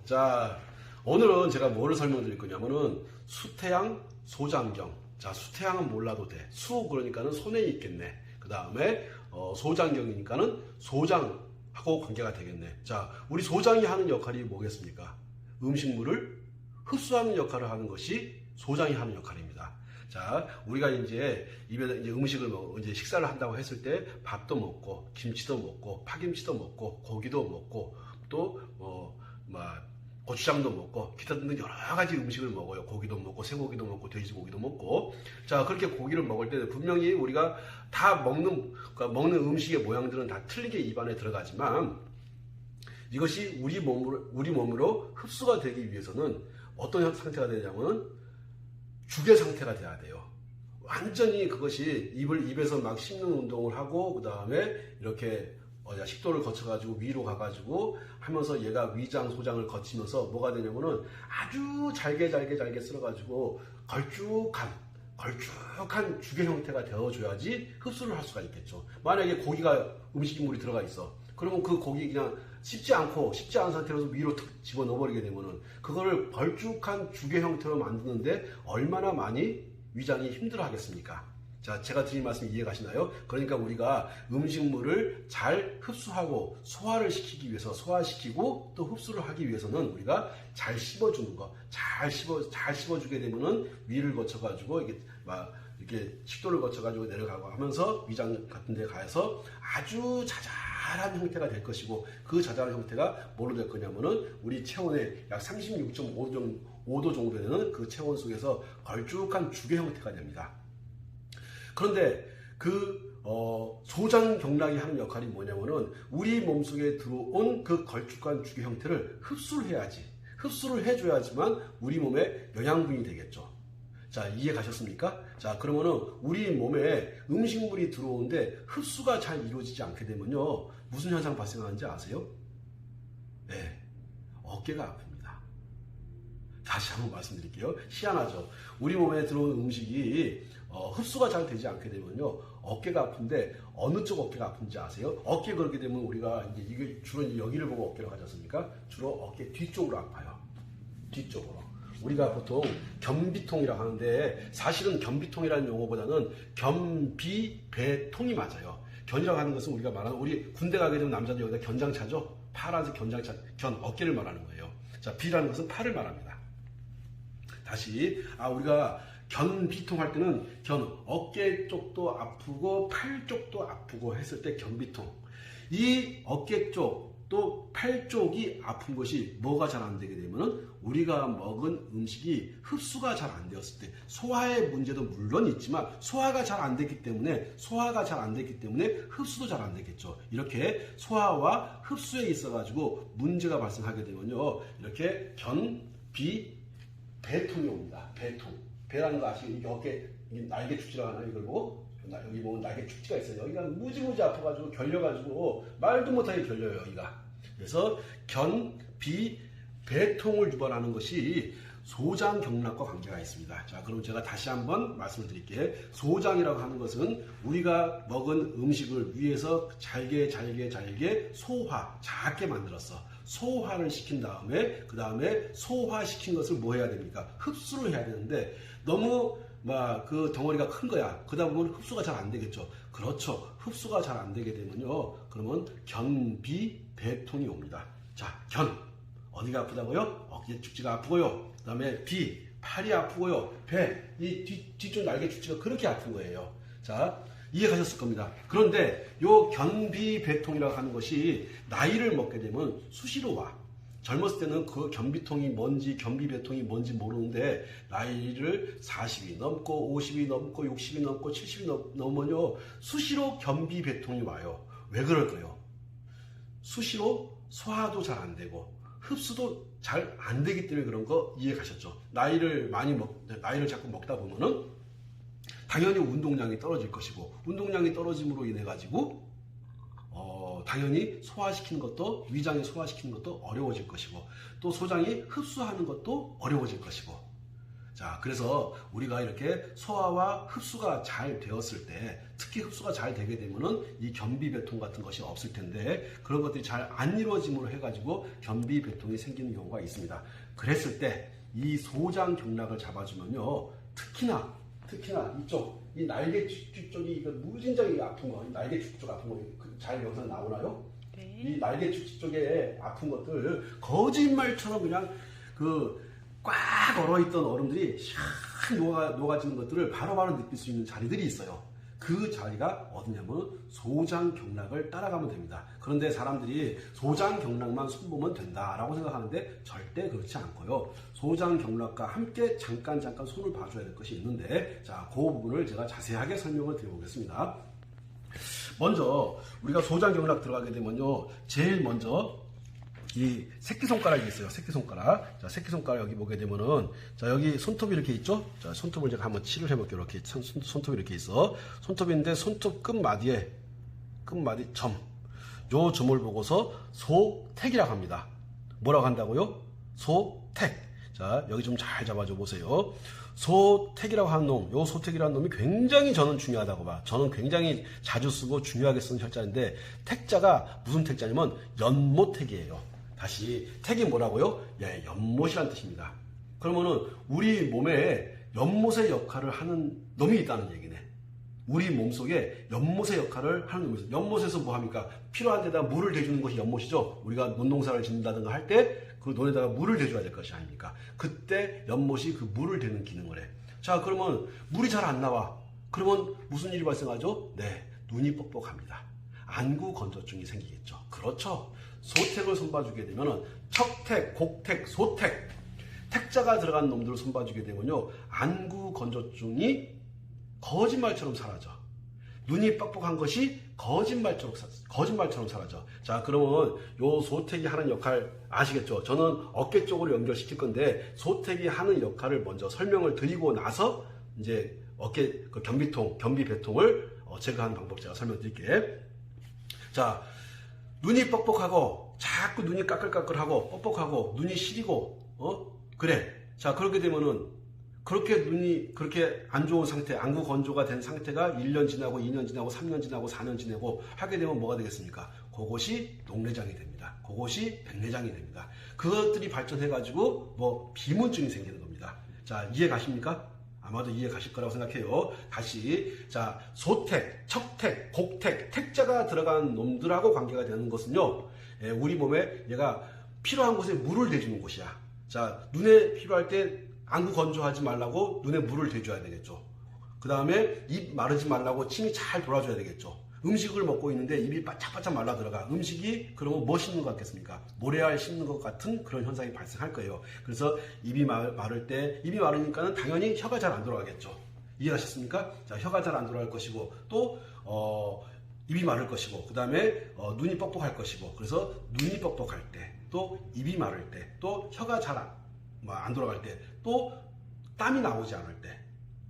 자, 오늘은 제가 뭐를 설명드릴 거냐면은 수태양, 소장경. 자, 수태양은 몰라도 돼. 수 그러니까는 손에 있겠네. 그 다음에 소장경이니까는 소장하고 관계가 되겠네. 자, 우리 소장이 하는 역할이 뭐겠습니까? 음식물을 흡수하는 역할을 하는 것이 소장이 하는 역할입니다. 자, 우리가 이제 입에 이제 음식을 이제 식사를 한다고 했을 때 밥도 먹고 김치도 먹고 파김치도 먹고 고기도 먹고 또 고추장도 먹고 기타 등등 여러 가지 음식을 먹어요. 고기도 먹고 쇠고기도 먹고 돼지고기도 먹고. 자, 그렇게 고기를 먹을 때 분명히 우리가 다 먹는 음식의 모양들은 다 틀리게 입안에 들어가지만 이것이 우리 몸으로 흡수가 되기 위해서는 어떤 상태가 되냐면 죽의 상태가 돼야 돼요. 완전히 그것이 입에서 막 씹는 운동을 하고 그 다음에 이렇게 식도를 거쳐가지고 위로 가가지고 하면서 얘가 위장, 소장을 거치면서 뭐가 되냐면은 아주 잘게 쓸어가지고 걸쭉한 죽의 형태가 되어줘야지 흡수를 할 수가 있겠죠. 만약에 고기가 음식물이 들어가 있어. 그러면 그 고기 그냥 씹지 않은 상태로서 위로 툭 집어 넣어버리게 되면은 그거를 걸쭉한 죽의 형태로 만드는데 얼마나 많이 위장이 힘들어 하겠습니까? 자, 제가 드린 말씀 이해 가시나요? 그러니까 우리가 음식물을 잘 흡수하고 소화를 시키기 위해서 소화시키고 또 흡수를 하기 위해서는 우리가 잘 씹어주는 거, 잘 씹어주게 되면은 위를 거쳐가지고 이렇게 식도를 거쳐가지고 내려가고 하면서 위장 같은 데 가서 아주 자잘한 형태가 될 것이고 그 자잘한 형태가 뭐로 될 거냐면은 우리 체온의 약 36.5도 정도 되는 그 체온 속에서 걸쭉한 죽의 형태가 됩니다. 그런데 소장경락이 하는 역할이 뭐냐면은 우리 몸속에 들어온 그 걸쭉한 죽의 형태를 흡수를 해야지. 흡수를 해줘야지만 우리 몸에 영양분이 되겠죠. 자, 이해 가셨습니까? 자, 그러면은 우리 몸에 음식물이 들어오는데 흡수가 잘 이루어지지 않게 되면요. 무슨 현상 발생하는지 아세요? 네. 어깨가 아픕니다. 다시 한번 말씀드릴게요. 희한하죠? 우리 몸에 들어온 음식이 흡수가 잘 되지 않게 되면요. 어깨가 아픈데 어느 쪽 어깨가 아픈지 아세요? 어깨 그렇게 되면 우리가 이게 주로 여기를 보고 어깨를 하지 않습니까? 주로 어깨 뒤쪽으로 아파요. 뒤쪽으로. 우리가 보통 겸비통이라고 하는데 사실은 겸비통이라는 용어보다는 겸비배통이 맞아요. 견이라고 하는 것은 우리가 말하는 우리 군대 가게 되면 남자들 여기다 견장차죠? 파란색 견장차, 어깨를 말하는 거예요. 자, 비라는 것은 팔을 말합니다. 다시 우리가 견비통 할 때는 어깨 쪽도 아프고 팔 쪽도 아프고 했을 때 견비통. 이 어깨 쪽 또 팔 쪽이 아픈 것이 뭐가 잘 안 되게 되면은 우리가 먹은 음식이 흡수가 잘 안 되었을 때 소화의 문제도 물론 있지만 소화가 잘 안 됐기 때문에 흡수도 잘 안 되겠죠. 이렇게 소화와 흡수에 있어 가지고 문제가 발생하게 되면요. 이렇게 배통이 옵니다. 배라는 거 아시죠? 이게 어깨 날개 축지라고 하나 이걸 보고 여기 보면 날개 축지가 있어요. 여기가 무지무지 아파가지고 결려가지고 말도 못하게 결려요. 여기가. 그래서 배통을 유발하는 것이 소장경락과 관계가 있습니다. 자, 그럼 제가 다시 한번 말씀을 드릴게요. 소장이라고 하는 것은 우리가 먹은 음식을 위에서 잘게 작게 만들었어. 소화를 시킨 다음에 그 다음에 소화시킨 것을 뭐 해야 됩니까? 흡수를 해야 되는데 너무 그 덩어리가 큰 거야. 그러다 보면 흡수가 잘 안 되겠죠. 그렇죠. 흡수가 잘 안 되게 되면요. 그러면 견비배통이 옵니다. 자, 어디가 아프다고요? 어깨 축지가 아프고요. 그 다음에 팔이 아프고요. 이 뒤쪽 날개 축지가 그렇게 아픈 거예요. 자, 이해 가셨을 겁니다. 그런데 요 견비배통이라고 하는 것이 나이를 먹게 되면 수시로 와. 젊었을 때는 그 견비통이 뭔지 견비배통이 뭔지 모르는데 나이를 40이 넘고 50이 넘고 60이 넘고 70이 넘으면요 수시로 견비배통이 와요. 왜 그럴까요? 수시로 소화도 잘 안 되고 흡수도 잘 안 되기 때문에 그런 거 이해 가셨죠? 나이를 자꾸 먹다 보면은 당연히 운동량이 떨어질 것이고 운동량이 떨어짐으로 인해 가지고 당연히 소화시키는 것도 위장이 소화시키는 것도 어려워질 것이고 또 소장이 흡수하는 것도 어려워질 것이고 자, 그래서 우리가 이렇게 소화와 흡수가 잘 되었을 때, 특히 흡수가 잘 되게 되면은 이 변비배통 같은 것이 없을 텐데, 그런 것들이 잘 안 이루어짐으로 해가지고 변비배통이 생기는 경우가 있습니다. 그랬을 때 이 소장경락을 잡아주면요, 특히나 이 날개 축 쪽이 이거 무진장이 아픈 거, 이 날개 축 쪽 아픈 거 잘 영상 나오나요? 네. 이 날개 축 쪽에 아픈 것들 거짓말처럼 그냥 꽉 얼어있던 얼음들이 샥 녹아지는 것들을 바로바로 느낄 수 있는 자리들이 있어요. 그 자리가 어디냐면 소장경락을 따라가면 됩니다. 그런데 사람들이 소장경락만 손보면 된다라고 생각하는데 절대 그렇지 않고요. 소장경락과 함께 잠깐 손을 봐줘야 될 것이 있는데, 자, 그 부분을 제가 자세하게 설명을 드려보겠습니다. 먼저 우리가 소장경락 들어가게 되면요, 제일 먼저 이 새끼손가락이 있어요. 새끼손가락. 자, 새끼손가락 여기 보게 되면은, 자, 여기 손톱이 이렇게 있죠? 자, 손톱을 제가 한번 칠을 해볼게요. 이렇게. 손톱이 이렇게 있어. 손톱인데, 손톱 끝마디 점. 요 점을 보고서 소택이라고 합니다. 뭐라고 한다고요? 소택. 자, 여기 좀 잘 잡아줘 보세요. 소택이라고 하는 놈, 요 소택이라는 놈이 굉장히 저는 중요하다고 봐. 저는 굉장히 자주 쓰고 중요하게 쓰는 혈자인데, 택자가 무슨 택자냐면 연못택이에요. 다시 택이 뭐라고요? 예, 연못이란 뜻입니다. 그러면은 우리 몸에 연못의 역할을 하는 놈이 있다는 얘기네. 우리 몸속에 연못의 역할을 하는 놈이 있어요. 연못에서 뭐 합니까? 필요한 데다 물을 대주는 것이 연못이죠. 우리가 논농사를 짓는다든가 할 때 그 논에다가 물을 대줘야 될 것이 아닙니까? 그때 연못이 그 물을 대는 기능을 해. 자, 그러면 물이 잘 안 나와. 그러면 무슨 일이 발생하죠? 네, 눈이 뻑뻑합니다. 안구 건조증이 생기겠죠. 그렇죠. 소택을 손봐주게 되면은 척택, 곡택, 소택, 택자가 들어간 놈들을 손봐주게 되면요, 안구 건조증이 거짓말처럼 사라져. 눈이 뻑뻑한 것이 거짓말처럼 사라져. 자, 그러면 요 소택이 하는 역할 아시겠죠? 저는 어깨 쪽으로 연결시킬 건데, 소택이 하는 역할을 먼저 설명을 드리고 나서 이제 어깨 그 변비배통을 제거하는 방법 제가 설명드릴게요. 자, 눈이 뻑뻑하고 자꾸 눈이 까끌까끌하고 뻑뻑하고 눈이 시리고 그래. 자, 그렇게 되면은 그렇게 눈이 그렇게 안 좋은 상태, 안구 건조가 된 상태가 1년 지나고 2년 지나고 3년 지나고 4년 지나고 하게 되면 뭐가 되겠습니까? 그것이 녹내장이 됩니다. 그것이 백내장이 됩니다. 그것들이 발전해 가지고 뭐 비문증이 생기는 겁니다. 자, 이해 가십니까? 아마도 이해 가실 거라고 생각해요. 다시, 자, 소택, 척택, 곡택, 택자가 들어간 놈들하고 관계가 되는 것은요, 예, 우리 몸에 얘가 필요한 곳에 물을 대주는 곳이야. 자, 눈에 필요할 때 안구 건조하지 말라고 눈에 물을 대줘야 되겠죠. 그 다음에 입 마르지 말라고 침이 잘 돌아줘야 되겠죠. 음식을 먹고 있는데 입이 바짝바짝 말라 들어가. 음식이 그러면 뭐 씹는 것 같겠습니까? 모래알 씹는 것 같은 그런 현상이 발생할 거예요. 그래서 입이 마를 때, 입이 마르니까는 당연히 혀가 잘 안 돌아가겠죠. 이해하셨습니까? 자, 혀가 잘 안 돌아갈 것이고, 또 입이 마를 것이고, 그 다음에 눈이 뻑뻑할 것이고, 그래서 눈이 뻑뻑할 때, 또 입이 마를 때, 또 혀가 잘 안 돌아갈 때, 또 땀이 나오지 않을 때,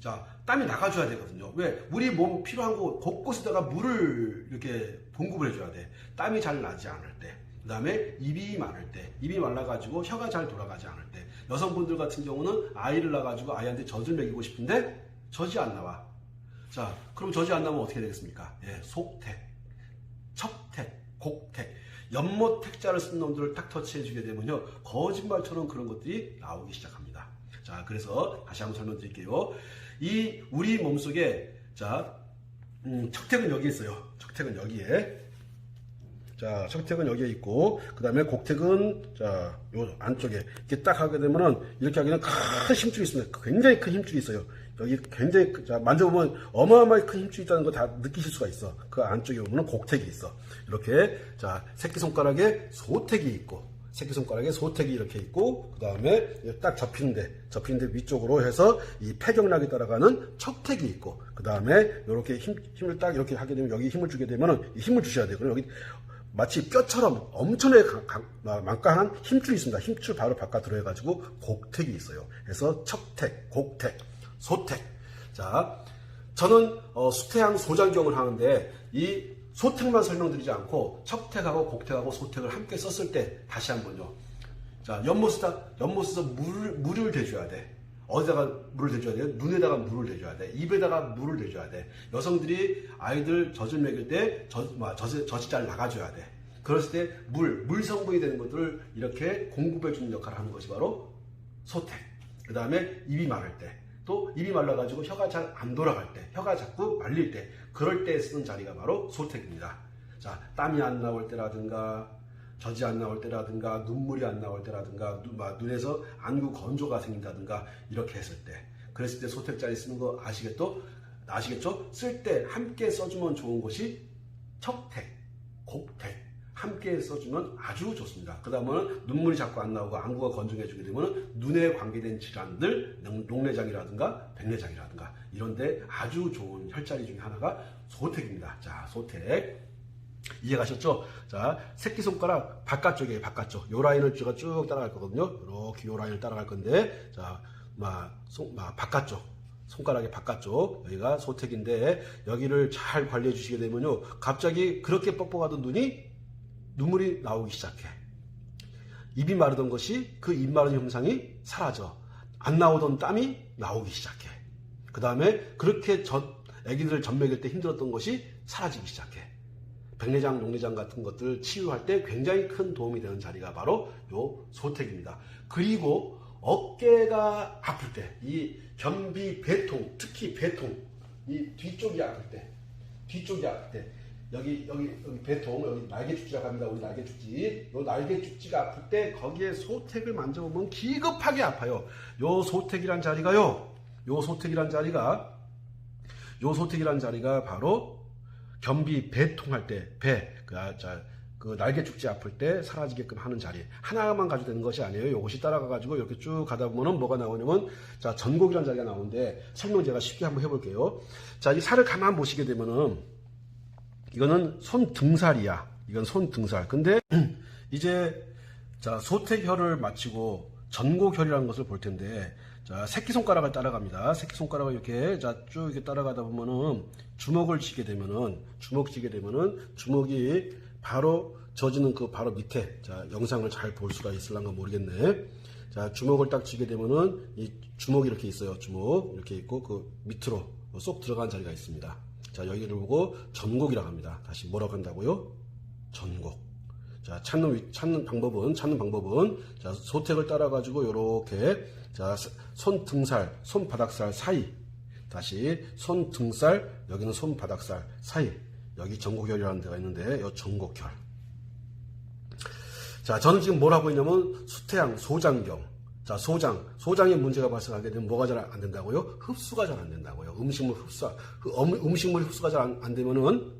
자, 땀이 나가줘야 되거든요. 왜? 우리 몸 필요한 곳 곳곳에다가 물을 이렇게 공급을 해줘야 돼. 땀이 잘 나지 않을 때, 그 다음에 입이 마를 때, 입이 말라가지고 혀가 잘 돌아가지 않을 때, 여성분들 같은 경우는 아이를 낳아가지고 아이한테 젖을 먹이고 싶은데 젖이 안 나와. 자, 그럼 젖이 안 나오면 어떻게 되겠습니까? 예, 속택, 척택, 곡택, 연못 택자를 쓴 놈들을 딱 터치해주게 되면요, 거짓말처럼 그런 것들이 나오기 시작합니다. 자, 그래서 다시 한번 설명드릴게요. 이 우리 몸속에, 자, 척택은 여기 있어요. 척택은 여기에. 자, 척택은 여기에 있고, 그 다음에 곡택은, 자, 요 안쪽에 이렇게 딱 하게 되면은 이렇게 하기는 큰 힘줄이 있습니다. 굉장히 큰 힘줄이 있어요. 여기 굉장히, 자, 만져보면 어마어마하게 큰 힘줄이 있다는 거 다 느끼실 수가 있어. 그 안쪽에 보면은 곡택이 있어. 이렇게, 자, 새끼손가락에 소택이 있고, 새끼손가락에 소택이 이렇게 있고, 그 다음에 딱 접히는데 위쪽으로 해서 이 폐경락이 따라가는 척택이 있고, 그 다음에 이렇게 힘을 딱 이렇게 하게 되면 여기 힘을 주게 되면은 힘을 주셔야 돼요. 그럼 여기 마치 뼈처럼 엄청나게 만강한 힘줄이 있습니다. 힘줄 바로 바깥으로 해가지고 곡택이 있어요. 그래서 척택, 곡택, 소택. 자, 저는 수태양 소장경을 하는데 이 소택만 설명드리지 않고 척택하고 곡택하고 소택을 함께 썼을 때 다시 한번요. 자, 연못에서 물을 대줘야 돼. 어디다가 물을 대줘야 돼요? 눈에다가 물을 대줘야 돼. 입에다가 물을 대줘야 돼. 여성들이 아이들 젖을 먹일 때 젖이 잘 나가줘야 돼. 그랬을 때 물 성분이 되는 것들을 이렇게 공급해주는 역할을 하는 것이 바로 소택. 그 다음에 입이 마를 때, 또 입이 말라가지고 혀가 잘 안 돌아갈 때, 혀가 자꾸 말릴 때, 그럴 때 쓰는 자리가 바로 소택입니다. 자, 땀이 안 나올 때라든가, 젖이 안 나올 때라든가, 눈물이 안 나올 때라든가, 눈에서 안구 건조가 생긴다든가, 이렇게 했을 때, 그랬을 때 소택 자리 쓰는 거 아시겠죠? 쓸 때 함께 써주면 좋은 것이 척택, 곡택. 함께 써주면 아주 좋습니다. 그 다음은 눈물이 자꾸 안 나오고 안구가 건조해지게 되면 눈에 관계된 질환들, 녹내장이라든가 백내장이라든가 이런데 아주 좋은 혈자리 중에 하나가 소택입니다. 자, 소택. 이해가셨죠? 자, 새끼손가락 바깥쪽이에요, 바깥쪽. 요 라인을 제가 쭉 따라갈 거거든요. 이렇게 요 라인을 따라갈 건데, 자, 바깥쪽. 손가락의 바깥쪽. 여기가 소택인데, 여기를 잘 관리해 주시게 되면요. 갑자기 그렇게 뻑뻑하던 눈물이 나오기 시작해. 입이 마르던 것이 그 입 마른 현상이 사라져. 안 나오던 땀이 나오기 시작해. 그 다음에 그렇게 애기들을 젖 먹일 때 힘들었던 것이 사라지기 시작해. 백내장, 녹내장 같은 것들 치유할 때 굉장히 큰 도움이 되는 자리가 바로 요 소택입니다. 그리고 어깨가 아플 때, 이 변비, 배통, 특히 배통, 이 뒤쪽이 아플 때, 여기 배통, 여기 날개죽지라고 합니다. 우리 날개죽지. 요 날개죽지가 아플 때 거기에 소택을 만져보면 기급하게 아파요. 요 소택이란 자리가 바로 변비, 배통할 때, 그 날개죽지 아플 때 사라지게끔 하는 자리. 하나만 가지고 되는 것이 아니에요. 요것이 따라가가지고 이렇게 쭉 가다 보면은 뭐가 나오냐면, 자, 전곡이라는 자리가 나오는데, 설명 제가 쉽게 한번 해볼게요. 자, 이 살을 가만 보시게 되면은, 이거는 손등살이야. 이건 손등살. 근데, 이제, 자, 소택혈을 마치고, 전곡혈이라는 것을 볼 텐데, 자, 새끼손가락을 따라갑니다. 새끼손가락을 이렇게, 자, 쭉 이렇게 따라가다 보면은, 주먹을 쥐게 되면은, 주먹이 바로 젖이는 그 바로 밑에, 자, 영상을 잘 볼 수가 있을란가 모르겠네. 자, 주먹을 딱 쥐게 되면은, 이 주먹이 이렇게 있어요. 주먹. 이렇게 있고, 그 밑으로 쏙 들어간 자리가 있습니다. 자, 여기를 보고 전곡이라고 합니다. 다시 뭐라고 한다고요? 전곡. 자, 찾는 방법은, 자, 소택을 따라가지고, 요렇게, 자, 손등살, 손바닥살 사이. 다시, 손등살, 여기는 손바닥살 사이. 여기 전곡혈이라는 데가 있는데, 요 전곡혈. 자, 저는 지금 뭘 하고 있냐면, 수태양, 소장경. 자, 소장에 문제가 발생하게 되면 뭐가 잘 안 된다고요? 흡수가 잘 안 된다고요. 음식물이 흡수가 잘 안 되면은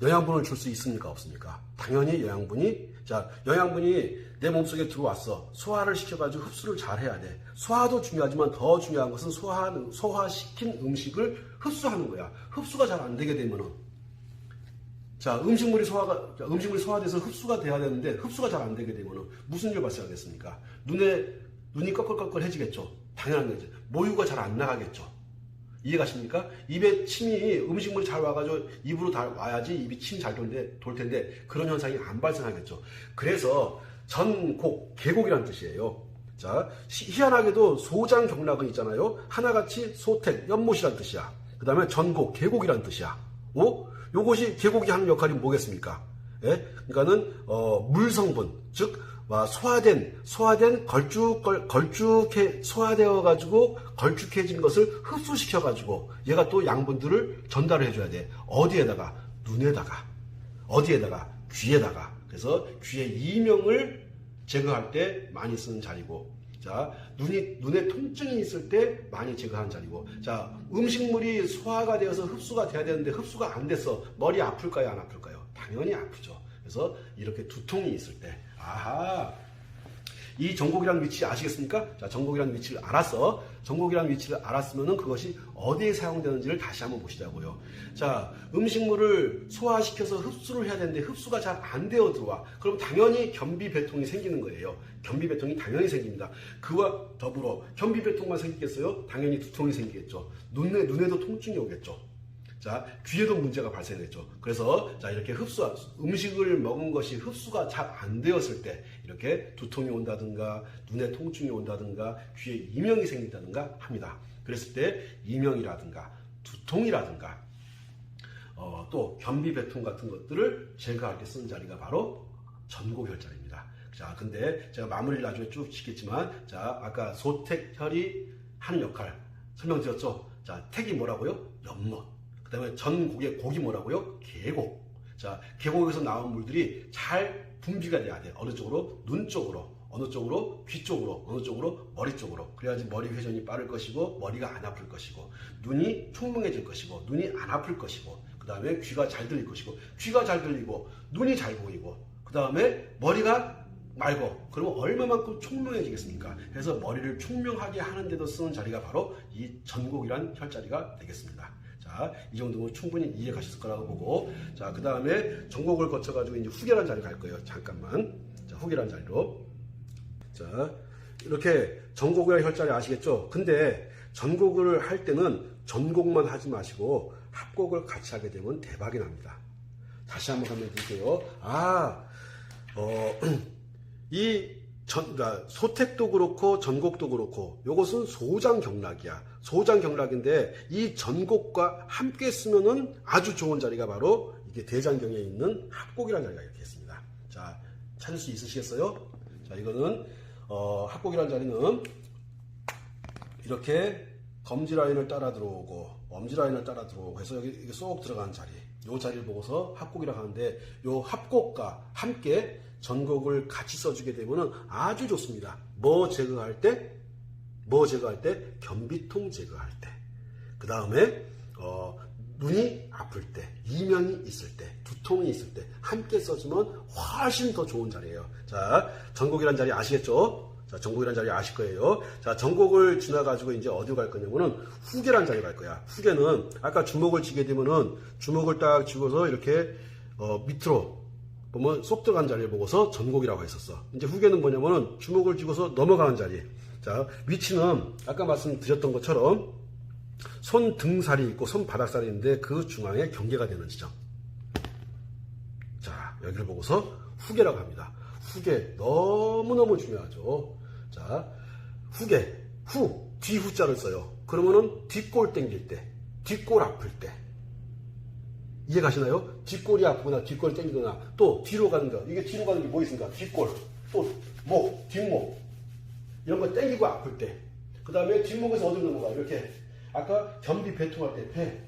영양분을 줄 수 있습니까? 없습니까? 당연히 영양분이 내 몸속에 들어왔어. 소화를 시켜가지고 흡수를 잘 해야 돼. 소화도 중요하지만 더 중요한 것은 소화시킨 음식을 흡수하는 거야. 흡수가 잘 안 되게 되면은, 자, 음식물이 소화돼서 흡수가 돼야 되는데 흡수가 잘 안 되게 되면은 무슨 일 발생하겠습니까? 눈이 꺼끌꺼끌해지겠죠. 당연한 거죠. 모유가 잘 안 나가겠죠. 이해가십니까? 입에 침이, 음식물이 잘 와가지고 입으로 다 와야지 입이 침 잘 돌 텐데 그런 현상이 안 발생하겠죠. 그래서 전곡, 계곡이라는 뜻이에요. 자, 희한하게도 소장경락은 있잖아요. 하나같이 소택, 연못이라는 뜻이야. 그 다음에 전곡, 계곡이라는 뜻이야. 요것이 계곡이 하는 역할이 뭐겠습니까? 예? 그러니까는 물 성분, 즉 소화된 소화되어 가지고 걸쭉해진 것을 흡수시켜 가지고 얘가 또 양분들을 전달을 해줘야 돼. 어디에다가? 눈에다가, 귀에다가. 그래서 귀의 이명을 제거할 때 많이 쓰는 자리고, 자, 눈에 통증이 있을 때 많이 제거하는 자리고, 자, 음식물이 소화가 되어서 흡수가 돼야 되는데 흡수가 안 됐어. 머리 아플까요? 안 아플까요? 당연히 아프죠. 그래서 이렇게 두통이 있을 때, 아하, 이 전곡이라는 위치 아시겠습니까? 자, 전곡이라는 위치를 알았으면은 그것이 어디에 사용되는지를 다시 한번 보시자고요. 자, 음식물을 소화시켜서 흡수를 해야 되는데 흡수가 잘 안 되어 들어와. 그럼 당연히 변비배통이 생기는 거예요. 변비배통이 당연히 생깁니다. 그와 더불어 변비배통만 생기겠어요? 당연히 두통이 생기겠죠. 눈에도 통증이 오겠죠. 자, 귀에도 문제가 발생했죠. 그래서 자, 이렇게 음식을 먹은 것이 흡수가 잘 안 되었을 때 이렇게 두통이 온다든가 눈에 통증이 온다든가 귀에 이명이 생긴다든가 합니다. 그랬을 때 이명이라든가 두통이라든가 또 변비 배통 같은 것들을 제거할 때 쓰는 자리가 바로 전곡혈자리입니다. 자, 근데 제가 마무리를 나중에 쭉 짓겠지만, 자, 아까 소택혈이 하는 역할 설명드렸죠. 자, 택이 뭐라고요? 연못. 그 다음에 전곡의 곡이 뭐라고요? 계곡. 자, 계곡에서 나온 물들이 잘 분비가 돼야 돼. 어느 쪽으로? 눈 쪽으로. 어느 쪽으로? 귀 쪽으로. 어느 쪽으로? 머리 쪽으로. 그래야지 머리 회전이 빠를 것이고, 머리가 안 아플 것이고, 눈이 총명해질 것이고, 눈이 안 아플 것이고, 그 다음에 귀가 잘 들릴 것이고, 귀가 잘 들리고, 눈이 잘 보이고, 그 다음에 머리가 맑고, 그러면 얼마만큼 총명해지겠습니까? 그래서 머리를 총명하게 하는 데도 쓰는 자리가 바로 이 전곡이란 혈자리가 되겠습니다. 자, 이 정도면 충분히 이해 가셨을 거라고 보고, 자, 그 다음에 전곡을 거쳐가지고 이제 후계란 자리 갈 거예요. 잠깐만. 자, 후계란 자리로. 자, 이렇게 전곡이란 혈자리 아시겠죠? 근데 전곡을 할 때는 전곡만 하지 마시고 합곡을 같이 하게 되면 대박이 납니다. 다시 한번 설명해 드릴게요. 그러니까 소택도 그렇고 전곡도 그렇고 요것은 소장경락이야. 소장경락인데 이 전곡과 함께 쓰면은 아주 좋은 자리가 바로 이게 대장경에 있는 합곡이라는 자리가 이렇게 있습니다. 자, 찾을 수 있으시겠어요? 자, 이거는 합곡이라는 자리는 이렇게 검지라인을 따라 들어오고 엄지라인을 따라 들어오고 해서 여기 이게 쏙 들어가는 자리. 요 자리를 보고서 합곡이라고 하는데 요 합곡과 함께 전곡을 같이 써주게 되면 아주 좋습니다. 뭐 제거할 때? 변비통 제거할 때. 그 다음에 눈이 아플 때, 이명이 있을 때, 두통이 있을 때 함께 써주면 훨씬 더 좋은 자리예요. 자, 전곡이란 자리 아시겠죠? 자, 전곡이란 자리 아실 거예요. 자, 전곡을 지나가지고 이제 어디로 갈 거냐면은 후계란 자리 갈 거야. 후계는 아까 주먹을 쥐게 되면은 주먹을 딱 쥐고서 이렇게 밑으로 보면 쏙 들어간 자리를 보고서 전곡이라고 했었어. 이제 후계는 뭐냐면은 주먹을 쥐고서 넘어가는 자리. 자, 위치는 아까 말씀드렸던 것처럼 손 등살이 있고 손 바닥살이 있는데 그 중앙에 경계가 되는 지점. 자, 여기를 보고서 후계라고 합니다. 후계 너무너무 중요하죠. 자, 후계, 뒤후자를 써요. 그러면은 뒷골 땡길 때, 뒷골 아플 때. 이해 가시나요? 뒷골이 아프거나 뒷골 땡기거나 또 뒤로 가는 거. 이게 뒤로 가는 게 뭐 있습니까? 뒷골, 또 목, 뒷목. 이런 거 땡기고 아플 때. 그 다음에 뒷목에서 어디로 넘어가? 이렇게. 아까 변비 배통할 때 배.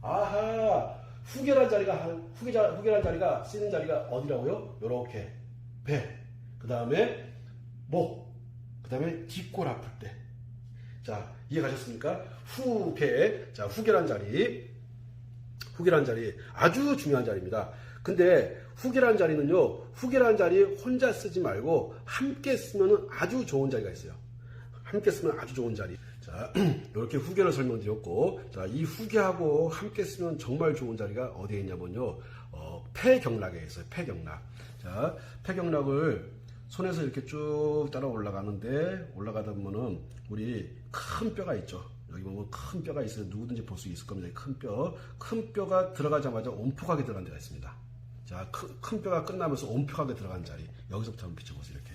아하, 후계란 자리가 쓰이는 자리가 어디라고요? 요렇게. 배. 그 다음에 목. 그 다음에 뒷골 아플 때. 자, 이해 가셨습니까? 후계. 자, 후계란 자리 아주 중요한 자리입니다. 근데 후계란 자리는요, 후계란 자리 혼자 쓰지 말고 함께 쓰면 아주 좋은 자리가 있어요. 함께 쓰면 아주 좋은 자리. 자, 이렇게 후계를 설명드렸고, 자, 이 후계하고 함께 쓰면 정말 좋은 자리가 어디에 있냐면요, 폐경락에 있어요. 폐경락. 자, 폐경락을 손에서 이렇게 쭉 따라 올라가는데, 올라가다 보면은 우리 큰 뼈가 있죠. 여기 보면 큰 뼈가 있어요. 누구든지 볼 수 있을 겁니다. 큰 뼈가 들어가자마자 온폭하게 들어간 데가 있습니다. 자, 큰 뼈가 끝나면서 온폭하게 들어간 자리. 여기서부터 한번 비춰보세요. 이렇게.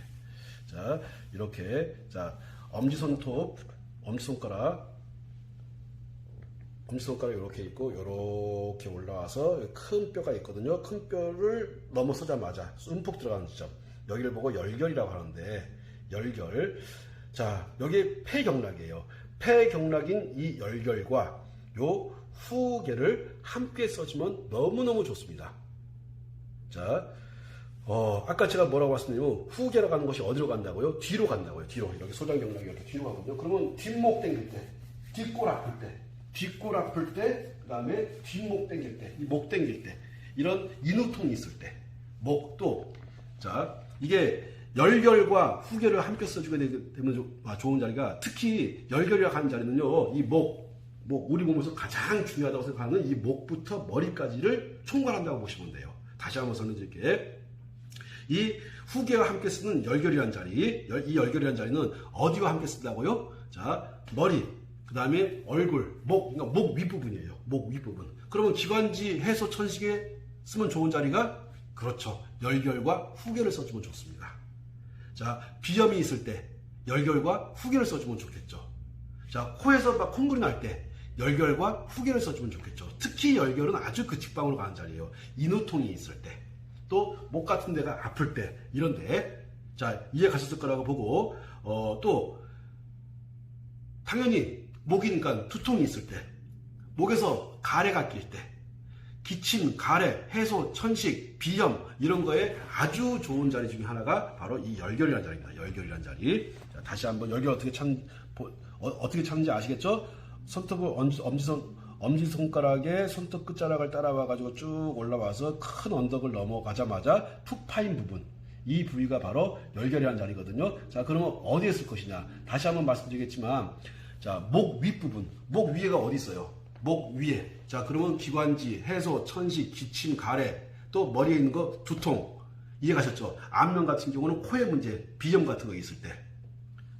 자, 이렇게. 자, 엄지손가락 이렇게 있고, 이렇게 올라와서 큰 뼈가 있거든요. 큰 뼈를 넘어서자마자 움푹 들어가는 지점. 여기를 보고 열결이라고 하는데, 열결. 자, 여기 폐경락이에요. 폐경락인 이 열결과 요 후계를 함께 써주면 너무너무 좋습니다. 자, 아까 제가 뭐라고 했었냐면 후계라고 하는 것이 어디로 간다고요? 뒤로 간다고요. 뒤로. 이렇게 소장경락이 이렇게 뒤로 가거든요. 그러면 뒷목 당길 때, 뒷골 아플 때, 그 다음에 뒷목 당길 때, 이 목 당길 때, 이런 인후통이 있을 때, 목도. 자, 이게 열결과 후계를 함께 써주게 되면 좋은 자리가, 특히 열결이라고 하는 자리는요, 이 우리 몸에서 가장 중요하다고 생각하는 이 목부터 머리까지를 총괄한다고 보시면 돼요. 다시 한번 설명드릴게요. 이 후계와 함께 쓰는 열결이라는 자리, 이 열결이라는 자리는 어디와 함께 쓴다고요? 자, 머리, 그 다음에 얼굴, 목, 그러니까 목 윗부분이에요. 목 윗부분. 그러면 기관지, 해소, 천식에 쓰면 좋은 자리가 그렇죠. 열결과 후계를 써주면 좋습니다. 자, 비염이 있을 때 열결과 후계를 써주면 좋겠죠. 자, 코에서 막 콩물이 날 때 열결과 후계를 써주면 좋겠죠. 특히 열결은 아주 그 직방으로 가는 자리예요. 인후통이 있을 때, 또 목 같은 데가 아플 때, 이런 데. 자, 이해 가셨을 거라고 보고, 또 당연히 목이니까 두통이 있을 때, 목에서 가래가 낄 때, 기침, 가래, 해소, 천식, 비염 이런 거에 아주 좋은 자리 중에 하나가 바로 이 열결이라는 자리입니다. 열결이라는 자리. 자, 다시 한번 열결 어떻게 찾는지 아시겠죠? 손톱을 엄지손가락에 손톱 끝자락을 따라와 가지고 쭉 올라와서 큰 언덕을 넘어가자마자 툭 파인 부분, 이 부위가 바로 열결이라는 자리거든요. 자, 그러면 어디에 쓸 것이냐? 다시 한번 말씀드리겠지만, 자, 목 윗부분, 목 위에가 어디 있어요? 목 위에. 자, 그러면 기관지, 해소, 천식, 기침, 가래, 또 머리에 있는 거 두통. 이해 가셨죠? 안면 같은 경우는 코에 문제, 비염 같은 거 있을 때.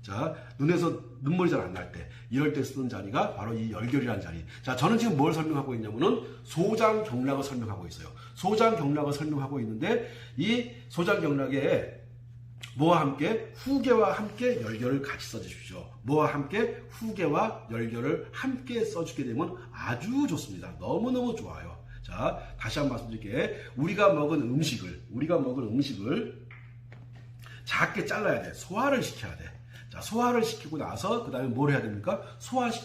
자, 눈에서 눈물이 잘 안 날 때, 이럴 때 쓰는 자리가 바로 이 열결이라는 자리. 자, 저는 지금 뭘 설명하고 있냐면은 소장경락을 설명하고 있어요. 소장경락을 설명하고 있는데, 이 소장경락에 뭐와 함께? 후계와 함께 열결을 같이 써주십시오. 뭐와 함께? 후계와 열결을 함께 써주게 되면 아주 좋습니다. 너무너무 좋아요. 자, 다시 한번 말씀드릴게요. 우리가 먹은 음식을 작게 잘라야 돼. 소화를 시켜야 돼. 자, 소화를 시키고 나서 그 다음에 뭘 해야 됩니까?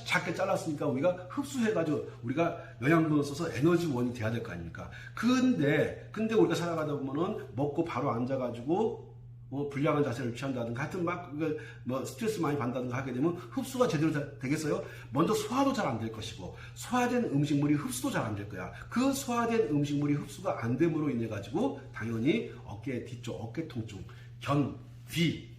작게 잘랐으니까 우리가 흡수해가지고 우리가 영양분을 써서 에너지원이 돼야 될 거 아닙니까? 근데 우리가 살아가다 보면은 먹고 바로 앉아가지고 불량한 자세를 취한다든가 하여튼 스트레스 많이 받는다든가 하게 되면 흡수가 제대로 되겠어요? 먼저 소화도 잘 안 될 것이고, 소화된 음식물이 흡수도 잘 안 될 거야. 그 소화된 음식물이 흡수가 안 됨으로 인해 가지고 당연히 어깨 뒤쪽 어깨 통증, 견비,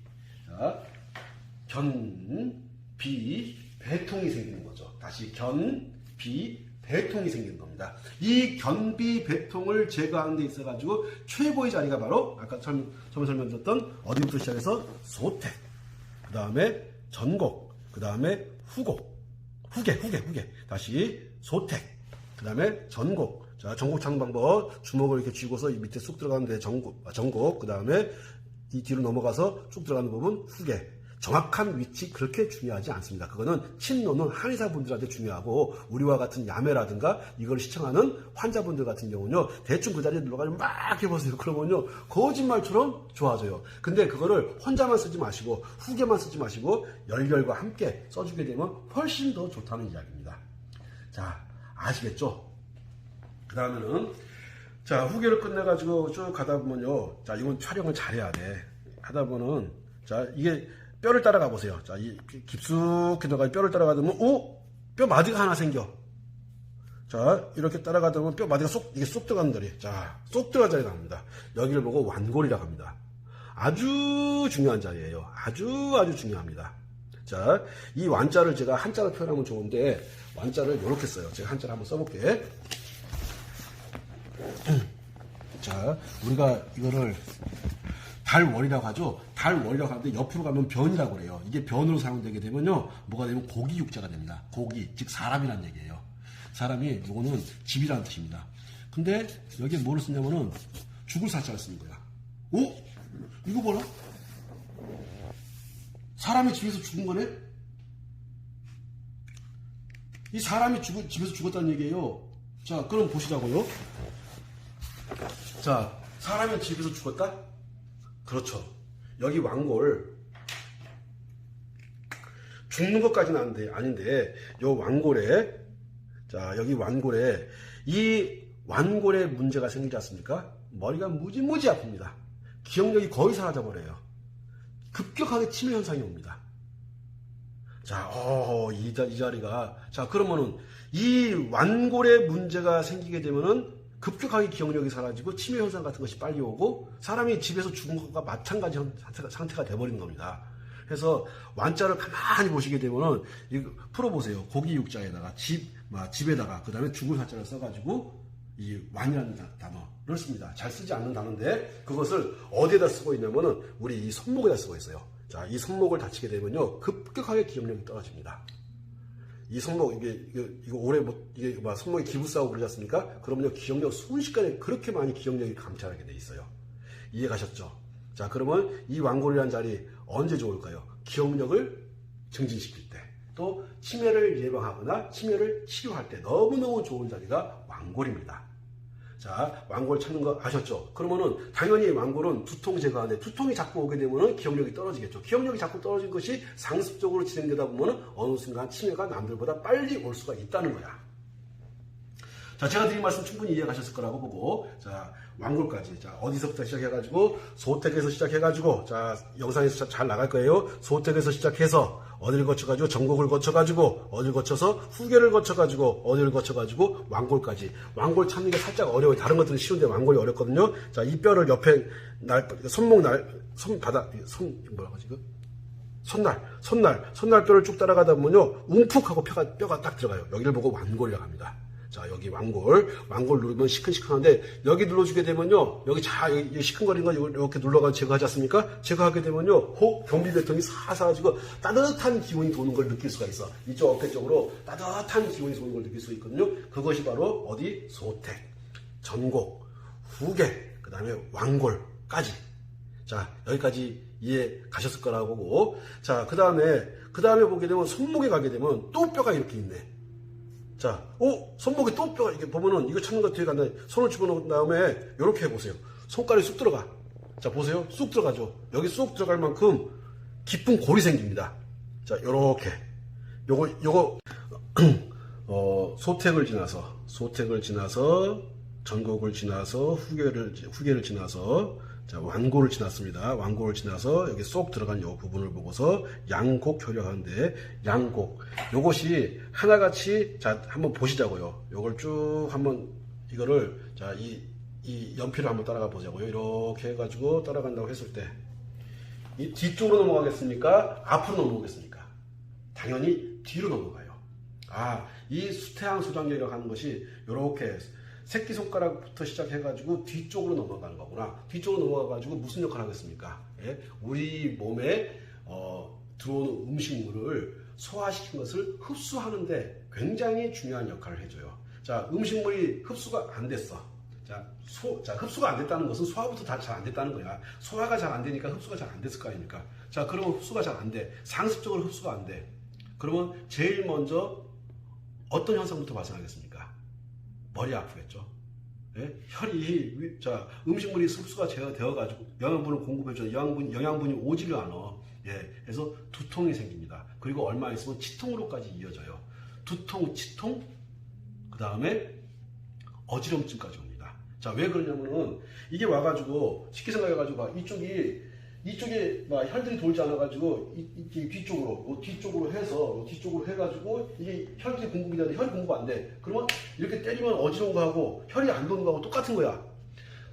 배통이 생기는 거죠. 다시 견비, 배통이 생기는 겁니다. 이 견비, 배통을 제거하는 데 있어 가지고 최고의 자리가 바로 아까 처음에 설명드렸던 어디부터 시작해서 소택, 그 다음에 전곡, 그 다음에 후곡, 후계. 다시 소택, 그 다음에 전곡. 자, 전곡 찾는 방법, 주먹을 이렇게 쥐고서 밑에 쑥 들어가는데 전곡, 그 다음에 이 뒤로 넘어가서 쭉 들어가는 부분 후계. 정확한 위치 그렇게 중요하지 않습니다. 그거는 친노는 한의사분들한테 중요하고, 우리와 같은 야매라든가 이걸 시청하는 환자분들 같은 경우는요, 대충 그 자리에 눌러가지고 막 해보세요. 그러면요, 거짓말처럼 좋아져요. 근데 그거를 혼자만 쓰지 마시고, 후계만 쓰지 마시고, 열결과 함께 써주게 되면 훨씬 더 좋다는 이야기입니다. 자, 아시겠죠? 그 다음에는, 자, 후계를 끝내가지고 쭉 가다 보면요, 자, 이건 촬영을 잘해야 돼. 하다 보면은, 자, 이게 뼈를 따라가 보세요. 자, 이 깊숙이 들어가 뼈를 따라가면, 뼈 마디가 하나 생겨. 자, 이렇게 따라가다 보면 뼈 마디가 이게 쏙 들어가는 자리. 자, 쏙 들어간 자리가 나옵니다. 여기를 보고 완골이라고 합니다. 아주 중요한 자리예요. 아주 중요합니다. 자, 이 완자를 제가 한자로 표현하면 좋은데, 완자를 이렇게 써요. 제가 한자를 한번 써볼게. 자, 우리가 이거를 달월이라고 하죠. 달월이라고 하는데 옆으로 가면 변이라고 그래요. 이게 변으로 사용되게 되면요, 뭐가 되면 고기육자가 됩니다. 고기, 즉 사람이란 얘기예요. 사람이, 요거는 집이라는 뜻입니다. 근데 여기에 뭐를 쓰냐면은 죽을 사자를 쓰는 거야. 이거 뭐라? 사람이 집에서 죽은 거네? 이 사람이 집에서 죽었다는 얘기예요. 자, 그럼 보시자고요. 자, 사람이 집에서 죽었다? 그렇죠. 여기 완골, 죽는 것까지는 아닌데, 요 완골에, 자, 여기 완골에, 이 완골에 문제가 생기지 않습니까? 머리가 무지무지 아픕니다. 기억력이 거의 사라져버려요. 급격하게 치매 현상이 옵니다. 자, 이 자리가, 자, 그러면은, 이 완골에 문제가 생기게 되면은, 급격하게 기억력이 사라지고 치매 현상 같은 것이 빨리 오고, 사람이 집에서 죽은 것과 마찬가지 상태가 돼버리는 겁니다. 그래서 완자를 가만히 보시게 되면은 이거 풀어보세요. 고기 육자에다가 집에다가 그 다음에 죽을 사자를 써가지고 이 완이라는 단어를 씁니다. 잘 쓰지 않는 단어인데 그것을 어디에다 쓰고 있냐면은 우리 이 손목에다 쓰고 있어요. 자, 이 손목을 다치게 되면요, 급격하게 기억력이 떨어집니다. 이 손목 이거 올해 이게 손목에 기부 싸고 그러지 않습니까? 그러면요 기억력 순식간에 그렇게 많이 기억력이 감퇴하게 돼 있어요. 이해 가셨죠? 자, 그러면 이 완골이라는 자리 언제 좋을까요? 기억력을 증진시킬 때, 또 치매를 예방하거나 치매를 치료할 때 너무너무 좋은 자리가 완골입니다. 자, 완골 찾는 거 아셨죠? 그러면은 당연히 완골은 두통 제거하는데 두통이 자꾸 오게 되면은 기억력이 떨어지겠죠. 기억력이 자꾸 떨어진 것이 상습적으로 진행되다 보면은 어느 순간 치매가 남들보다 빨리 올 수가 있다는 거야. 자, 제가 드린 말씀 충분히 이해 가셨을 거라고 보고, 자, 완골까지. 자, 어디서부터 시작해가지고, 소택에서 시작해가지고, 자, 영상에서 잘 나갈 거예요. 소택에서 시작해서, 어디를 거쳐가지고, 전곡을 거쳐가지고, 어디를 거쳐서, 후계를 거쳐가지고, 어디를 거쳐가지고, 완골까지. 완골 찾는 게 살짝 어려워요. 다른 것들은 쉬운데 완골이 어렵거든요. 자, 이 뼈를 옆에, 뭐라고 하지, 손날뼈를 쭉 따라가다 보면요, 움푹하고 뼈가 딱 들어가요. 여기를 보고 완골이라고 합니다. 자, 여기 완골 누르면 시큰시큰한데, 여기 눌러주게 되면요, 여기 시큰거리는 거 이렇게 눌러가지고 제거하지 않습니까? 제거하게 되면요, 경비배통이 사사지고 따뜻한 기운이 도는 걸 느낄 수가 있어. 이쪽 어깨 쪽으로 따뜻한 기운이 도는 걸 느낄 수 있거든요. 그것이 바로 어디? 소택, 전곡, 후계, 그 다음에 완골까지. 자, 여기까지 이해 가셨을 거라고 보고, 자, 그 다음에 보게 되면 손목에 가게 되면 또 뼈가 이렇게 있네. 자, 손목에 또 뼈가, 이게 보면은, 이거 찾는 거 뒤에 간다. 손을 집어넣은 다음에, 이렇게 해보세요. 손가락이 쑥 들어가. 자, 보세요. 쑥 들어가죠. 여기 쑥 들어갈 만큼 깊은 골이 생깁니다. 자, 요렇게. 요거, 소택을 지나서, 전곡을 지나서, 후계를 지나서, 자, 완골을 지났습니다. 완골을 지나서 여기 쏙 들어간 요 부분을 보고서 양곡 혈액하는데, 양곡. 요것이 하나같이, 자, 한번 보시자고요. 요걸 쭉 한번, 이거를, 자, 이 연필을 한번 따라가 보자고요. 이렇게 해가지고 따라간다고 했을 때, 이 뒤쪽으로 넘어가겠습니까? 앞으로 넘어오겠습니까? 당연히 뒤로 넘어가요. 아, 이 수태항 소장혈이라고 하는 것이 요렇게 새끼손가락부터 시작해가지고 뒤쪽으로 넘어가는 거구나. 뒤쪽으로 넘어가가지고 무슨 역할을 하겠습니까? 예? 우리 몸에 들어오는 음식물을 소화시킨 것을 흡수하는데 굉장히 중요한 역할을 해줘요. 자, 음식물이 흡수가 안 됐어. 자, 흡수가 안 됐다는 것은 소화부터 다 잘 안 됐다는 거야. 소화가 잘 안 되니까 흡수가 잘 안 됐을 거 아닙니까? 자, 그러면 흡수가 잘 안 돼. 상습적으로 흡수가 안 돼. 그러면 제일 먼저 어떤 현상부터 발생하겠습니까? 머리 아프겠죠. 예? 혈이, 자, 음식물이 흡수가 되어가지고 영양분을 공급해줘서 영양분이 오지를 않아. 예, 그래서 두통이 생깁니다. 그리고 얼마 있으면 치통으로까지 이어져요. 두통, 치통, 그 다음에 어지럼증까지 옵니다. 자, 왜 그러냐면은 이게 와가지고 쉽게 생각해가지고 이쪽에 막 혈들이 돌지 않아가지고 뒤쪽으로 해가지고 이게 혈들이 공급이 되는데 혈이 공급 안 돼. 그러면 이렇게 때리면 어지러운 거하고 혈이 안 도는 거하고 똑같은 거야.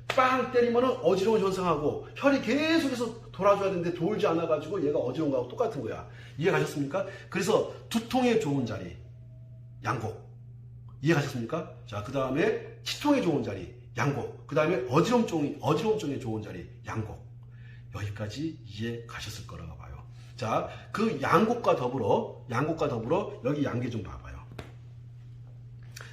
빵 때리면 어지러운 현상하고 혈이 계속해서 돌아줘야 되는데 돌지 않아가지고 얘가 어지러운 거하고 똑같은 거야. 이해 가셨습니까? 그래서 두통에 좋은 자리 양곡. 이해 가셨습니까? 자, 그 다음에 치통에 좋은 자리 양곡. 그 다음에 어지럼증에 좋은 자리 양곡. 여기까지 이해 가셨을 거라고 봐요. 자, 그 양곡과 더불어 여기 양계 좀 봐봐요.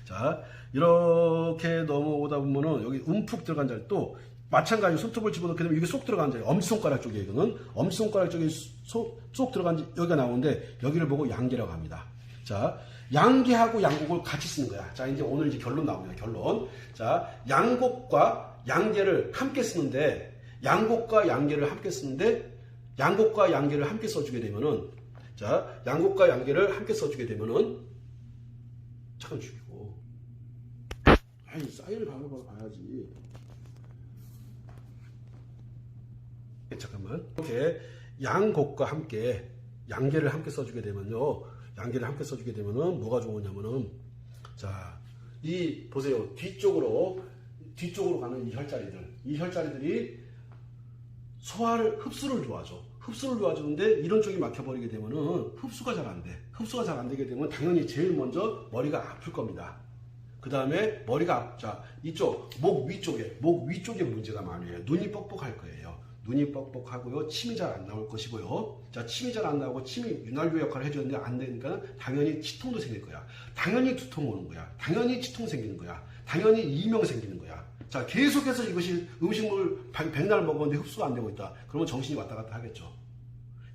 자, 이렇게 넘어오다 보면은 여기 움푹 들어간 자리 또 마찬가지로 손톱을 집어넣게 되면 이게 쏙 들어간 자리, 엄지손가락 쪽에 이거는 엄지손가락 쪽에 쏙 들어간 여기가 나오는데 여기를 보고 양계라고 합니다. 자, 양계하고 양곡을 같이 쓰는 거야. 자, 이제 오늘 이제 결론 나옵니다. 결론. 자, 양곡과 양계를 함께 쓰는데 양곡과 양계를 함께 써주게 되면은, 자, 양곡과 양계를 함께 써주게 되면은, 잠깐 죽이고. 아니, 사인을 봐야지. 잠깐만. 이렇게 양곡과 함께, 양계를 함께 써주게 되면요. 양계를 함께 써주게 되면은, 뭐가 좋으냐면은, 자, 보세요. 뒤쪽으로 가는 이 혈자리들이 흡수를 도와줘. 흡수를 도와주는데 이런 쪽이 막혀버리게 되면은 흡수가 잘 안 돼. 흡수가 잘 안 되게 되면 당연히 제일 먼저 머리가 아플 겁니다. 그 다음에 자, 이쪽 목 위쪽에 문제가 많아요. 눈이 뻑뻑할 거예요. 눈이 뻑뻑하고요. 침이 잘 안 나올 것이고요. 자, 침이 잘 안 나오고 침이 윤활유 역할을 해주는데 안 되니까 당연히 치통도 생길 거야. 당연히 두통 오는 거야. 당연히 치통 생기는 거야. 당연히 이명 생기는 거야. 자, 계속해서 이것이 음식물 백날 먹었는데 흡수가 안 되고 있다. 그러면 정신이 왔다 갔다 하겠죠.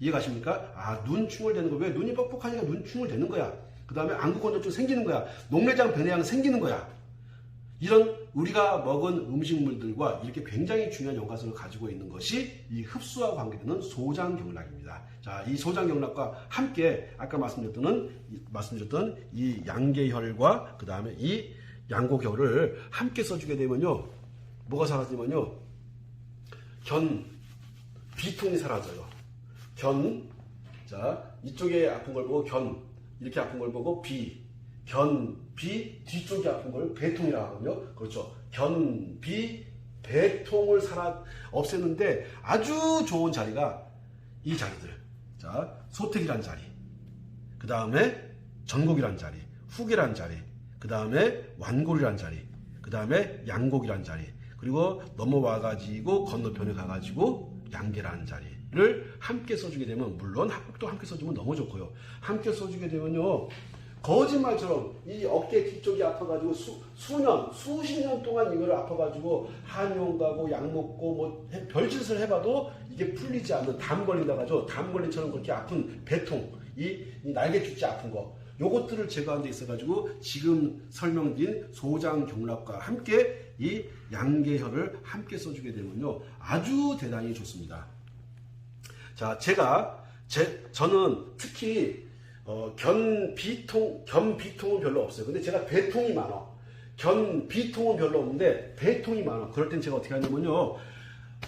이해가십니까? 아, 눈충을 되는 거. 왜? 눈이 뻑뻑하니까 눈충을 되는 거야. 그 다음에 안구건조증 생기는 거야. 녹내장 변해양 생기는 거야. 이런 우리가 먹은 음식물들과 이렇게 굉장히 중요한 연관성을 가지고 있는 것이 이 흡수와 관계되는 소장경락입니다. 자, 이 소장경락과 함께 아까 말씀드렸던 이 양계혈과 그 다음에 이 양곡혈을 함께 써주게 되면요, 뭐가 사라지면요, 비통이 사라져요. 자, 이쪽에 아픈 걸 보고 이렇게 아픈 걸 보고 비, 뒤쪽에 아픈 걸 배통이라고 하거든요. 그렇죠. 배통을 없애는데 아주 좋은 자리가 이 자리들. 자, 소택이란 자리. 그 다음에 전곡이란 자리. 후계란 자리. 그 다음에 완골이란 자리. 그 다음에 양곡이란 자리. 그리고 넘어와가지고 건너편에 가가지고 양계라는 자리를 함께 써주게 되면, 물론 합곡도 함께 써주면 너무 좋고요. 함께 써주게 되면요, 거짓말처럼 이 어깨 뒤쪽이 아파가지고 수십 년 동안 이걸 아파가지고 한의원 가고 약 먹고 뭐 별짓을 해봐도 이게 풀리지 않는 담 걸린다고 하죠. 담 걸린처럼 그렇게 아픈 배통, 이 날개 축지 아픈 거, 요것들을 제거하는 데 있어가지고 지금 설명드린 소장경락과 함께 이 양계혈을 함께 써주게 되면요, 아주 대단히 좋습니다. 자, 저는 특히 견비통은 별로 없어요. 근데 제가 배통이 많아. 견비통은 별로 없는데 배통이 많아. 그럴 땐 제가 어떻게 하냐면요,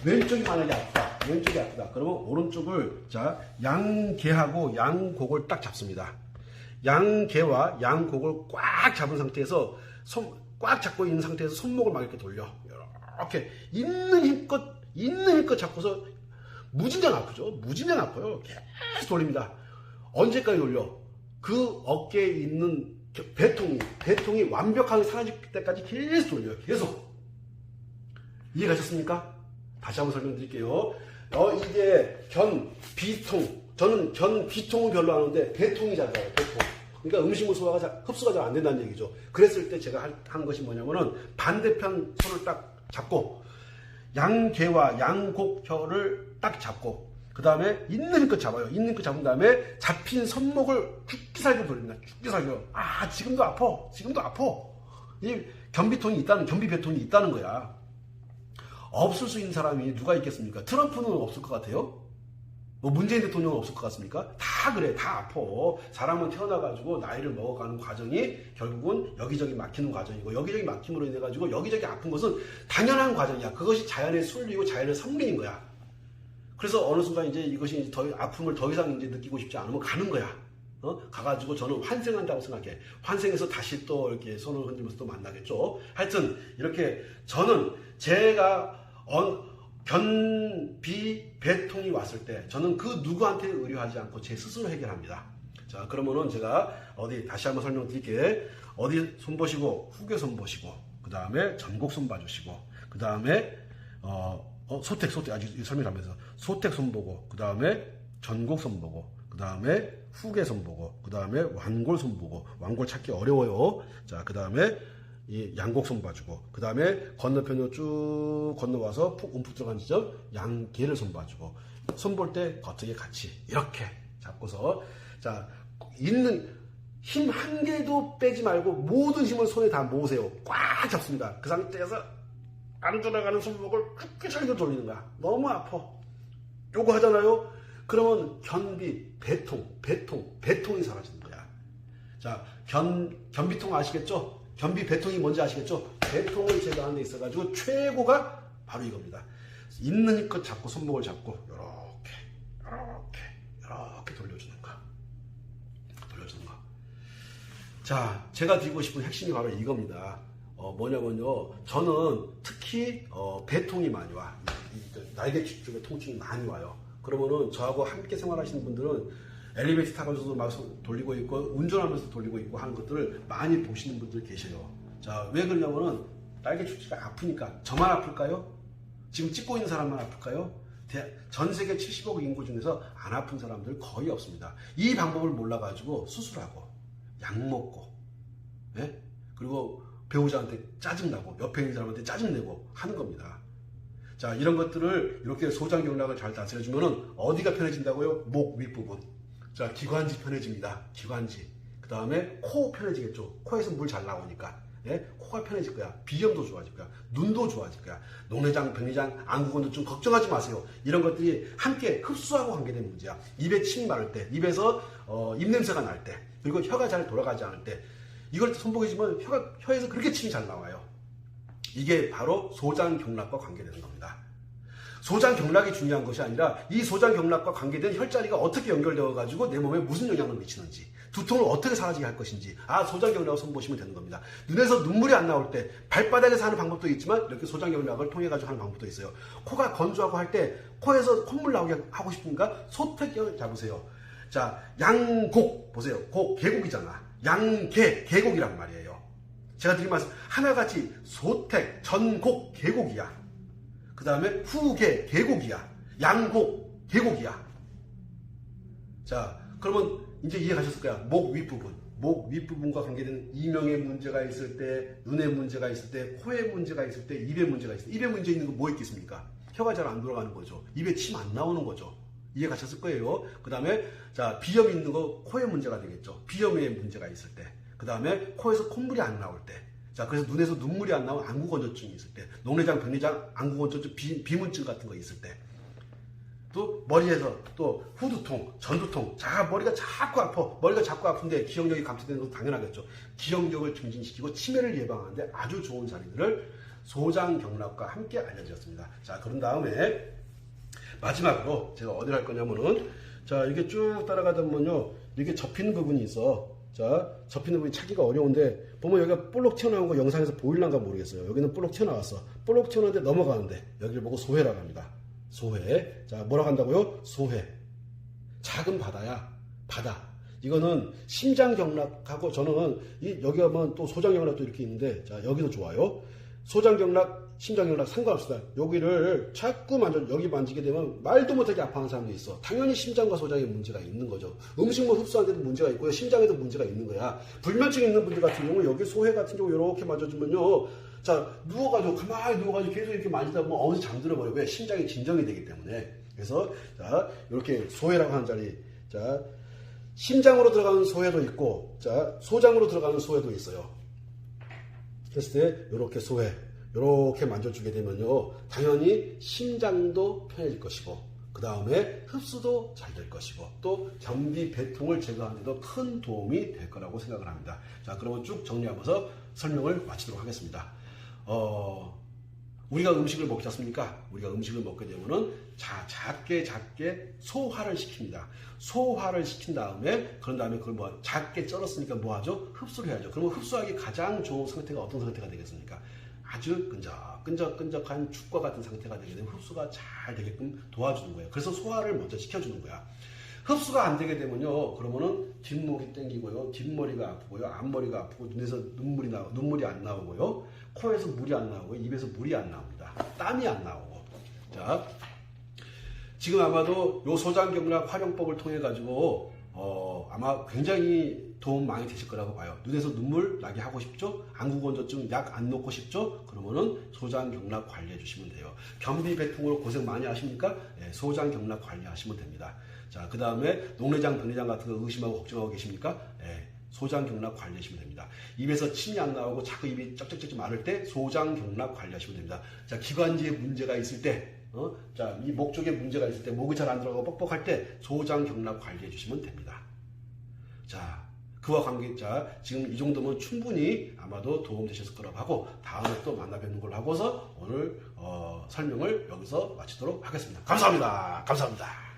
왼쪽이 만약에 아프다. 왼쪽이 아프다. 그러면 오른쪽을, 자, 양계하고 양곡을 딱 잡습니다. 양계와 양곡을 꽉 잡은 상태에서 꽉 잡고 있는 상태에서 손목을 막 이렇게 돌려. 이렇게 있는 힘껏 잡고서 무진장 아프죠. 무진장 아파요. 계속 돌립니다. 언제까지 돌려? 그 어깨에 있는 배통이 완벽하게 사라질 때까지 계속 돌려요. 계속. 이해가셨습니까? 다시 한번 설명드릴게요. 이게 견비통. 저는 견비통은 별로 안 하는데 배통이 잘 가요. 배통. 그러니까 음식물 흡수가 잘 안 된다는 얘기죠. 그랬을 때 제가 한 것이 뭐냐면은 반대편 손을 딱 잡고 양계와 양곡혈을 딱 잡고, 그 다음에 있는 힘껏 잡아요. 있는 힘껏 잡은 다음에 잡힌 손목을 죽기 살기 돌립니다. 죽기 살기. 아, 지금도 아파. 이 견비배통이 있다는 거야. 없을 수 있는 사람이 누가 있겠습니까? 트럼프는 없을 것 같아요? 뭐 문재인 대통령은 없을 것 같습니까? 다 그래. 다 아파. 사람은 태어나가지고 나이를 먹어가는 과정이 결국은 여기저기 막히는 과정이고, 여기저기 막힘으로 인해가지고 여기저기 아픈 것은 당연한 과정이야. 그것이 자연의 순리이고 자연의 성리인 거야. 그래서 어느 순간 이제 이것이 아픔을 더 이상 이제 느끼고 싶지 않으면 가는 거야. 가가지고 저는 환생한다고 생각해. 환생해서 다시 또 이렇게 손을 흔들면서 또 만나겠죠. 하여튼 이렇게 저는 제가 견비배통이 왔을 때 저는 그 누구한테 의뢰하지 않고 제 스스로 해결합니다. 자, 그러면은 제가 다시 한번 설명드릴게요. 어디 손 보시고, 후계 손 보시고, 그 다음에 전곡 손 봐주시고, 그 다음에 소택 아직 설명하면서 소택 손 보고, 그 다음에 전곡 손 보고, 그 다음에 후계 손 보고, 그 다음에 완골 손 보고. 완골 찾기 어려워요. 자, 그 다음에 이 양곡 손 봐주고, 그 다음에 건너편으로 쭉 건너와서 푹 움푹 들어간 지점 양계를 손 봐주고, 손 볼 때 겉에 같이 이렇게 잡고서, 자, 있는 힘 한 개도 빼지 말고 모든 힘을 손에 다 모으세요. 꽉 잡습니다. 그 상태에서 안 돌아가는 손목을 죽게 살려 돌리는 거야. 너무 아파. 요거 하잖아요. 그러면 배통이 사라지는 거야. 자, 견비통 아시겠죠? 견비배통이 뭔지 아시겠죠? 배통을 제거하는 데 있어가지고 최고가 바로 이겁니다. 있는 힘껏 잡고 손목을 잡고 이렇게 돌려주는 거. 자, 제가 드리고 싶은 핵심이 바로 이겁니다. 뭐냐면요, 저는 특히 배통이 많이 와. 날개 쪽에 통증이 많이 와요. 그러면은 저하고 함께 생활하시는 분들은 엘리베이터 타면서도 막 돌리고 있고, 운전하면서 돌리고 있고 하는 것들을 많이 보시는 분들 계셔요. 자, 왜 그러냐면은 날개 축지가 아프니까. 저만 아플까요? 지금 찍고 있는 사람만 아플까요? 전 세계 70억 인구 중에서 안 아픈 사람들 거의 없습니다. 이 방법을 몰라가지고 수술하고 약 먹고, 예? 그리고 배우자한테 짜증나고 옆에 있는 사람한테 짜증내고 하는 겁니다. 자, 이런 것들을 이렇게 소장경락을 잘 다스려주면은 어디가 편해진다고요? 목 윗부분. 자, 기관지 편해집니다. 기관지. 그 다음에 코 편해지겠죠. 코에서 물 잘 나오니까. 예? 코가 편해질 거야. 비염도 좋아질 거야. 눈도 좋아질 거야. 녹내장, 백내장, 안구건조증 걱정하지 마세요. 이런 것들이 함께 흡수하고 관계된 문제야. 입에 침이 마를 때, 입에서 입냄새가 날 때, 그리고 혀가 잘 돌아가지 않을 때, 이걸 손목이지만 혀에서 그렇게 침이 잘 나와요. 이게 바로 소장경락과 관계되는 겁니다. 소장경락이 중요한 것이 아니라 이 소장경락과 관계된 혈자리가 어떻게 연결되어 가지고 내 몸에 무슨 영향을 미치는지, 두통을 어떻게 사라지게 할 것인지, 소장경락을 손보시면 되는 겁니다. 눈에서 눈물이 안 나올 때 발바닥에서 하는 방법도 있지만 이렇게 소장경락을 통해 가지고 하는 방법도 있어요. 코가 건조하고 할 때 코에서 콧물 나오게 하고 싶으니까 소택경을 잡으세요. 자, 양곡 보세요. 곡 계곡이잖아. 양계 계곡이란 말이에요. 제가 드린 말씀 하나같이 소택 전곡 계곡이야. 그 다음에 후계 계곡이야. 양곡 계곡이야. 자, 그러면 이제 이해가셨을 거야. 목 윗부분. 목 윗부분과 관계된 이명에 문제가 있을 때, 눈에 문제가 있을 때, 코에 문제가 있을 때, 입에 문제가 있을 때, 입에 문제 있는 거 뭐 있겠습니까? 혀가 잘 안 돌아가는 거죠. 입에 침 안 나오는 거죠. 이해 가셨을 거예요. 그 다음에 자, 비염 있는 거 코에 문제가 되겠죠. 비염에 문제가 있을 때. 그 다음에 코에서 콧물이 안 나올 때. 자, 그래서 눈에서 눈물이 안 나오는 안구건조증이 있을 때. 녹내장, 백내장, 안구건조증, 비문증 같은 거 있을 때. 또 머리에서 또 후두통, 전두통. 자, 머리가 자꾸 아파. 머리가 자꾸 아픈데 기억력이 감퇴되는 것도 당연하겠죠. 기억력을 증진시키고 치매를 예방하는데 아주 좋은 자리들을 소장경락과 함께 알려드렸습니다. 자, 그런 다음에 마지막으로 제가 어디를 할 거냐면은, 자, 이렇게 쭉 따라가다 보면요, 이렇게 접히는 부분이 있어. 자, 접히는 부분이 찾기가 어려운데, 보면 여기가 볼록 튀어나온 거 영상에서 보일란가 모르겠어요. 여기는 볼록 튀어나왔어. 볼록 튀어나왔는데 넘어가는데, 여기를 보고 소회라고 합니다. 소회. 자, 뭐라고 한다고요? 소회. 작은 바다야. 바다. 이거는 심장경락하고, 저는 여기 가면 또 소장경락도 이렇게 있는데, 자, 여기도 좋아요. 소장경락, 심장경락 상관없습니다. 여기를 자꾸 여기 만지게 되면 말도 못하게 아파하는 사람도 있어. 당연히 심장과 소장에 문제가 있는 거죠. 음식물 흡수하는 데도 문제가 있고요. 심장에도 문제가 있는 거야. 불면증 있는 분들 같은 경우, 여기 소회 같은 경우 이렇게 만져주면요. 자, 누워가지고, 가만히 누워가지고 계속 이렇게 만지다 보면 어느새 잠들어 버려요. 왜? 심장이 진정이 되기 때문에. 그래서, 자, 이렇게 소회라고 하는 자리. 자, 심장으로 들어가는 소회도 있고, 자, 소장으로 들어가는 소회도 있어요. 했을 때, 이렇게 소회. 이렇게 만져주게 되면요, 당연히 심장도 편해질 것이고, 그 다음에 흡수도 잘 될 것이고, 또 변비 배통을 제거하는 데도 큰 도움이 될 거라고 생각을 합니다. 자, 그러면 쭉 정리하면서 설명을 마치도록 하겠습니다. 우리가 음식을 먹지 않습니까? 우리가 음식을 먹게 되면은 작게 소화를 시킵니다. 소화를 시킨 다음에, 그런 다음에 그걸 작게 썰었으니까 뭐 하죠? 흡수를 해야죠. 그러면 흡수하기 가장 좋은 상태가 어떤 상태가 되겠습니까? 아주 끈적끈적한 죽과 같은 상태가 되게 되면 흡수가 잘 되게끔 도와주는 거예요. 그래서 소화를 먼저 시켜주는 거야. 흡수가 안 되게 되면요, 그러면은 뒷목이 땡기고요, 뒷머리가 아프고요, 앞머리가 아프고, 눈에서 눈물이 안 나오고요, 코에서 물이 안 나오고요, 입에서 물이 안 나옵니다. 땀이 안 나오고. 자, 지금 아마도 요 소장경락 활용법을 통해 가지고 아마 굉장히 도움 많이 되실 거라고 봐요. 눈에서 눈물 나게 하고 싶죠? 안구건조증 약 안 놓고 싶죠? 그러면은 소장경락 관리해 주시면 돼요. 변비 배통으로 고생 많이 하십니까? 네, 소장경락 관리하시면 됩니다. 자, 그 다음에 녹내장, 백내장 같은 거 의심하고 걱정하고 계십니까? 네, 소장경락 관리하시면 됩니다. 입에서 침이 안 나오고 자꾸 입이 쩍쩍쩍 마를 때 소장경락 관리하시면 됩니다. 자, 기관지에 문제가 있을 때, 자, 이 목 쪽에 문제가 있을 때, 목이 잘 안 들어가고 뻑뻑할 때 소장경락 관리해 주시면 됩니다. 자, 그와 관계자 지금 이 정도면 충분히 아마도 도움되셨을 거라고 하고, 다음에 또 만나 뵙는 걸로 하고서 오늘 설명을 여기서 마치도록 하겠습니다. 감사합니다. 감사합니다.